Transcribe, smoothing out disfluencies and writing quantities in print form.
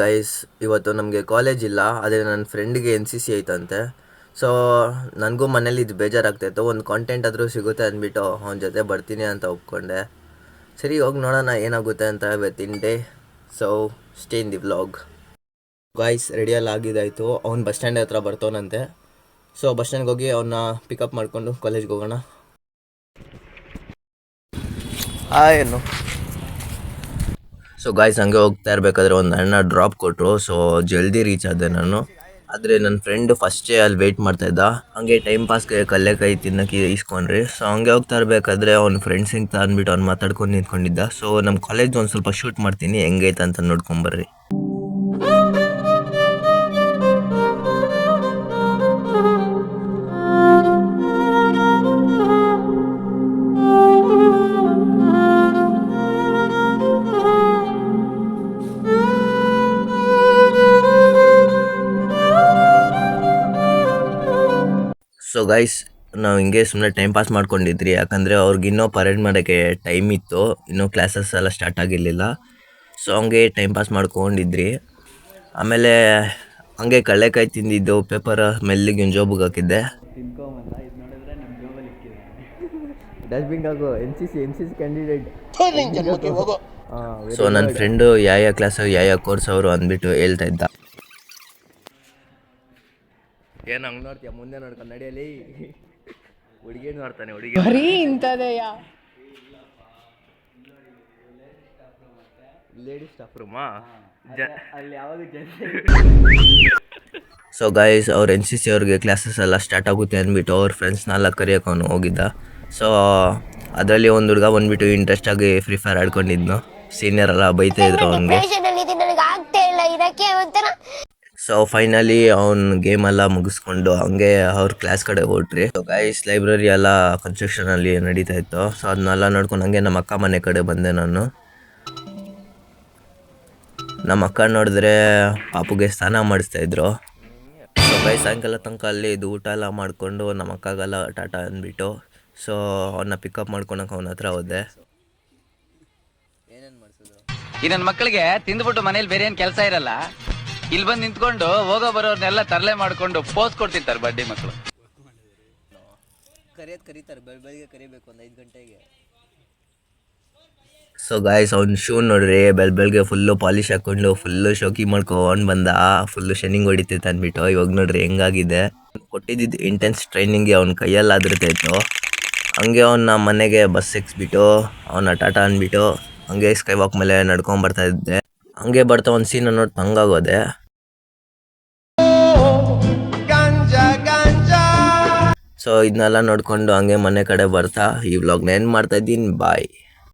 Guys, ಇವತ್ತು ನಮಗೆ college ಇಲ್ಲ, ಆದರೆ ನನ್ನ ಫ್ರೆಂಡ್ಗೆ NCC ಐತಂತೆ. ಸೊ ನನಗೂ ಮನೇಲಿ ಇದು ಬೇಜಾರಾಗ್ತಾಯಿತ್ತು. ಒಂದು ಕಾಂಟೆಂಟ್ ಆದರೂ ಸಿಗುತ್ತೆ ಅಂದ್ಬಿಟ್ಟು ಅವನ ಜೊತೆ ಬರ್ತೀನಿ ಅಂತ ಒಪ್ಕೊಂಡೆ. ಸರಿ, ಹೋಗಿ ನೋಡೋಣ ಏನಾಗುತ್ತೆ ಅಂತ ಇವತ್ತಿನ day. So stay in the vlog. Guys, ರೆಡಿಯೆಲ್ಲ ಆಗಿದ್ದಾಯಿತು. ಅವ್ನು ಬಸ್ ಸ್ಟ್ಯಾಂಡ್ ಹತ್ರ ಬರ್ತವನಂತೆ. ಸೊ ಬಸ್ ಸ್ಟ್ಯಾಂಡ್ಗೆ ಹೋಗಿ ಅವನ್ನ ಪಿಕಪ್ ಮಾಡಿಕೊಂಡು ಕಾಲೇಜ್ಗೆ ಹೋಗೋಣ. ಏನು ಸೊ ಗಾಯ್ಸ್, ಹಂಗೆ ಹೋಗ್ತಾ ಇರಬೇಕಾದ್ರೆ ಒಂದು ಅಣ್ಣ ಡ್ರಾಪ್ ಕೊಟ್ಟರು. ಸೊ ಜಲ್ದಿ ರೀಚ್ ಆದೆ ನಾನು. ಆದರೆ ನನ್ನ ಫ್ರೆಂಡ್ ಫಸ್ಟೇ ಅಲ್ಲಿ ವೆಯ್ಟ್ ಮಾಡ್ತಾಯಿದ್ದ. ಹಂಗೆ ಟೈಮ್ ಪಾಸ್ಗೆ ಕಲ್ಲೆಕಾಯಿ ತಿನ್ನೋಕ್ಕೆ ಇಸ್ಕೊಂಡ್ರಿ. ಸೊ ಹಂಗೆ ಹೋಗ್ತಾ ಇರಬೇಕಾದ್ರೆ ಅವ್ನ ಫ್ರೆಂಡ್ಸ್ ಸಿಗ್ತಾ ಅಂದ್ಬಿಟ್ಟು ಅವ್ನು ಮಾತಾಡ್ಕೊಂಡು ನಿಂತ್ಕೊಂಡಿದ್ದ. ಸೊ ನಮ್ಮ ಕಾಲೇಜ್ ಒಂದು ಸ್ವಲ್ಪ ಶೂಟ್ ಮಾಡ್ತೀನಿ, ಹೆಂಗೈತೆ ಅಂತ ನೋಡ್ಕೊಂಬರ್ರಿ. ಸೊ ಗೈಸ್, ನಾವು ಹಿಂಗೆ ಸುಮ್ಮನೆ ಟೈಮ್ ಪಾಸ್ ಮಾಡ್ಕೊಂಡಿದ್ರಿ. ಯಾಕಂದರೆ ಅವ್ರಿಗೆ ಇನ್ನೂ ಪರೇಡ್ ಮಾಡೋಕ್ಕೆ ಟೈಮ್ ಇತ್ತು, ಇನ್ನೂ ಕ್ಲಾಸಸ್ ಎಲ್ಲ ಸ್ಟಾರ್ಟ್ ಆಗಿರಲಿಲ್ಲ. ಸೊ ಹಂಗೆ ಟೈಮ್ ಪಾಸ್ ಮಾಡ್ಕೊಂಡಿದ್ರಿ. ಆಮೇಲೆ ಹಂಗೆ ಕಳ್ಳೆಕಾಯಿ ತಿಂದಿದ್ದು ಪೇಪರ್ ಮೆಲ್ಲಿಗೆ ಜೋಬಿಗೆ ಹಾಕಿದ್ದೆ. ಸೊ ನನ್ನ ಫ್ರೆಂಡು ಯಾವ ಕ್ಲಾಸು ಯಾವ ಕೋರ್ಸ್ ಅವರು ಅಂದ್ಬಿಟ್ಟು ಹೇಳ್ತಾ ಇದ್ದ. ಏನು ಹಂಗೆ ನೋಡ್ತೀಯ? ಮುಂದೆ ನೋಡ್ಕೊಂಡು ನಡೆಯಲಿ. ಹುಡುಗಿ ನೋಡ್ತಾನೆ, ಹುಡುಗಿ ಬರೀ ಇಂಥದೆಯಾ? ಲೇಡೀಸ್ ಸ್ಟಾಫ್ ರೂಮಾ ಅಲ್ಲಿ ಯಾವಾಗ ಸೊ ಗೈಸ್, ಅವ್ರು NCC ಅವ್ರಿಗೆ ಕ್ಲಾಸಸ್ ಎಲ್ಲ ಸ್ಟಾರ್ಟ್ ಆಗುತ್ತೆ ಅಂದ್ಬಿಟ್ಟು ಅವ್ರ ಫ್ರೆಂಡ್ಸ್ನೆಲ್ಲ ಕರೆಯೋಕೆ ಅವನು ಹೋಗಿದ್ದ. ಸೊ ಅದರಲ್ಲಿ ಒಂದು ಹುಡುಗ ಬಂದ್ಬಿಟ್ಟು ಇಂಟ್ರೆಸ್ಟಾಗಿ ಫ್ರೀ ಫೈರ್ ಆಡ್ಕೊಂಡಿದ್ನು. ಸೀನಿಯರ್ ಎಲ್ಲ ಬೈತಾ ಇದ್ರು ಅವನಿಗೆ. ಸೊ ಫೈನಲಿ ಅವ್ನು ಗೇಮೆಲ್ಲ ಮುಗಿಸ್ಕೊಂಡು ಹಂಗೆ ಅವ್ರ ಕ್ಲಾಸ್ ಕಡೆ ಹೊರಟ್ರಿ. ಸೊ ಗೈಸ್, ಲೈಬ್ರರಿ ಎಲ್ಲ ಕನ್ಸ್ಟ್ರಕ್ಷನಲ್ಲಿ ನಡೀತಾ ಇತ್ತು. ಸೊ ಅದನ್ನೆಲ್ಲ ನೋಡ್ಕೊಂಡು ಹಂಗೆ ನಮ್ಮ ಅಕ್ಕ ಮನೆ ಕಡೆ ಬಂದೆ ನಾನು. ನಮ್ಮ ಅಕ್ಕ ನೋಡಿದ್ರೆ ಪಾಪುಗೆ ಸ್ನಾನ ಮಾಡಿಸ್ತಾಯಿದ್ರು. ಸೊ ಗೈಸ್, ಸಾಯಂಕಾಲ ತನಕ ಅಲ್ಲಿ ಇದು ಊಟ ಎಲ್ಲ ಮಾಡಿಕೊಂಡು ನಮ್ಮ ಅಕ್ಕಗೆಲ್ಲ ಟಾಟಾ ಅಂದ್ಬಿಟ್ಟು ಸೊ ಅವನ್ನ ಪಿಕಪ್ ಮಾಡ್ಕೊಳಕ್ಕೆ ಅವನ ಹತ್ರ ಹೋದೆ. ಏನೇನು ಮಾಡಿಸಿದ್ರು ಈ ನನ್ನ ಮಕ್ಕಳಿಗೆ? ತಿಂದ್ಬಿಟ್ಟು ಮನೇಲಿ ಬೇರೆ ಏನು ಕೆಲಸ ಇರಲ್ಲ, ಇಲ್ಲಿ ಬಂದು ನಿಂತ್ಕೊಂಡು ಹೋಗೋ ಬರೋರ್ನೆಲ್ಲ ತರಲೆ ಮಾಡ್ಕೊಂಡು ಪೋಸ್ ಕೊಡ್ತಿರ್ತಾರೆ ಬಡ್ಡಿ ಮಕ್ಕಳು. ಕರೀತಾರೆ, ಬೆಳಿಗ್ಗೆ ಕರಿಬೇಕು ಒಂದು 5 ಗಂಟೆಗೆ. ಸೊ ಗಾಯ್ಸ್, ಅವ್ನ ಶೂ ನೋಡ್ರಿ, ಬೆಳಗ್ಗೆ ಫುಲ್ಲು ಪಾಲಿಶ್ ಹಾಕ್ಕೊಂಡು ಫುಲ್ಲು ಶೋಕಿ ಮಾಡ್ಕೊಂಡು ಬಂದ. ಫುಲ್ಲು ಶೈನಿಂಗ್ ಹೊಡಿತೈತೆ ಅಂದ್ಬಿಟ್ಟು. ಇವಾಗ ನೋಡ್ರಿ ಹೆಂಗಾಗಿದೆ. ಕೊಟ್ಟಿದ್ದು ಇಂಟೆನ್ಸ್ ಟ್ರೈನಿಂಗ್ಗೆ ಅವ್ನ ಕೈಯಲ್ಲಿ ಆದಿರ್ತೈತು. ಹಂಗೆ ಅವನ್ನ ಮನೆಗೆ ಬಸ್ ಎಕ್ಸ್ಬಿಟ್ಟು ಅವನ ಟಾಟಾ ಅಂದ್ಬಿಟ್ಟು ಹಂಗೆ ಸ್ಕೈ ವಾಕ್ ಮೇಲೆ ನಡ್ಕೊಂಬರ್ತಾ ಇದ್ದೆ. ಹಂಗೆ ಬರ್ತಾ ಒಂದು ಸೀನ್ ನೋಡಿ ತಂಗಾಗೋದೆ. ಸೊ ಇದನ್ನೆಲ್ಲ ನೋಡಿಕೊಂಡು ಹಂಗೆ ಮನೆ ಕಡೆ ಬರ್ತಾ ಈ ವ್ಲಾಗ್ನ ಏನು ಮಾಡ್ತಾ ಇದ್ದೀನಿ. ಬಾಯ್.